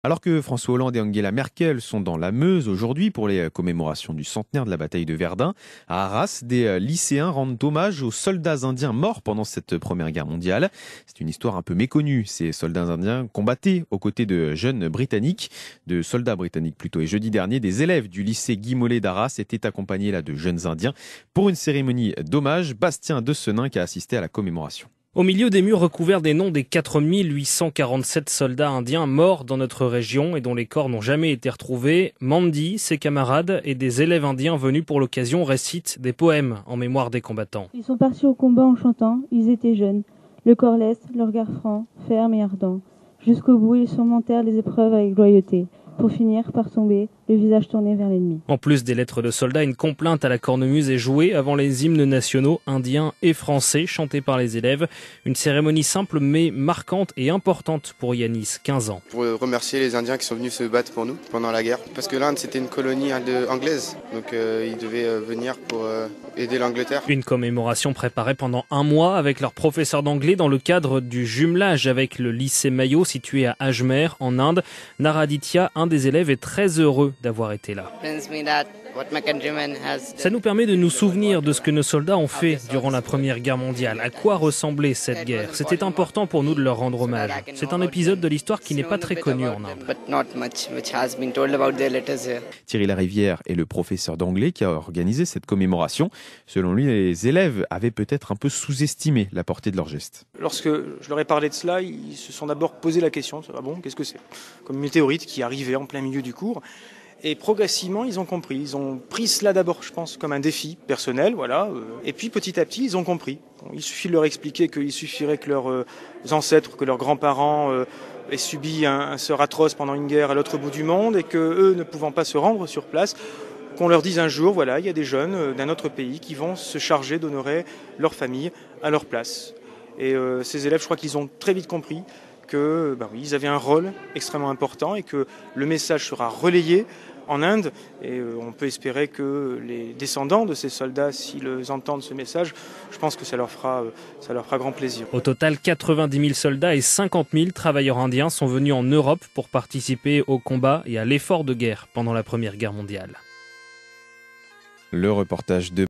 Alors que François Hollande et Angela Merkel sont dans la Meuse aujourd'hui pour les commémorations du centenaire de la bataille de Verdun, à Arras, des lycéens rendent hommage aux soldats indiens morts pendant cette Première Guerre mondiale. C'est une histoire un peu méconnue. Ces soldats indiens combattaient aux côtés de soldats britanniques plutôt. Et jeudi dernier, des élèves du lycée Guy Mollet d'Arras étaient accompagnés de jeunes indiens pour une cérémonie d'hommage. Bastien Desenin qui a assisté à la commémoration. Au milieu des murs recouverts des noms des 4847 soldats indiens morts dans notre région et dont les corps n'ont jamais été retrouvés, Mandy, ses camarades et des élèves indiens venus pour l'occasion récitent des poèmes en mémoire des combattants. Ils sont partis au combat en chantant, ils étaient jeunes, le corps leste, le regard franc, ferme et ardent. Jusqu'au bout, ils surmontèrent les épreuves avec loyauté, pour finir par tomber, le visage tourné vers l'ennemi. En plus des lettres de soldats, une complainte à la cornemuse est jouée avant les hymnes nationaux indiens et français chantés par les élèves. Une cérémonie simple mais marquante et importante pour Yanis, 15 ans. Pour remercier les Indiens qui sont venus se battre pour nous pendant la guerre. Parce que l'Inde c'était une colonie anglaise, donc ils devaient venir pour aider l'Angleterre. Une commémoration préparée pendant un mois avec leur professeur d'anglais dans le cadre du jumelage avec le lycée Mayo situé à Ajmer en Inde. Naraditya, un des élèves, est très heureux d'avoir été là. Ça nous permet de nous souvenir de ce que nos soldats ont fait durant la Première Guerre mondiale. À quoi ressemblait cette guerre? C'était important pour nous de leur rendre hommage. C'est un épisode de l'histoire qui n'est pas très connu en Inde. Thierry Larivière est le professeur d'anglais qui a organisé cette commémoration. Selon lui, les élèves avaient peut-être un peu sous-estimé la portée de leur geste. Lorsque je leur ai parlé de cela, ils se sont d'abord posé la question, ah bon, qu'est-ce que c'est? Comme une météorite qui arrivait en plein milieu du cours. Et progressivement, ils ont compris. Ils ont pris cela d'abord, je pense, comme un défi personnel, voilà. Et puis petit à petit, ils ont compris. Bon, il suffit de leur expliquer qu'il suffirait que leurs ancêtres, que leurs grands-parents aient subi un sort atroce pendant une guerre à l'autre bout du monde et que eux, ne pouvant pas se rendre sur place, qu'on leur dise un jour, voilà, il y a des jeunes d'un autre pays qui vont se charger d'honorer leur famille à leur place. Et ces élèves, je crois qu'ils ont très vite compris que, ils avaient un rôle extrêmement important et que le message sera relayé en Inde et on peut espérer que les descendants de ces soldats, s'ils entendent ce message, je pense que ça leur fera grand plaisir. Au total, 90 000 soldats et 50 000 travailleurs indiens sont venus en Europe pour participer au combat et à l'effort de guerre pendant la Première Guerre mondiale. Le reportage de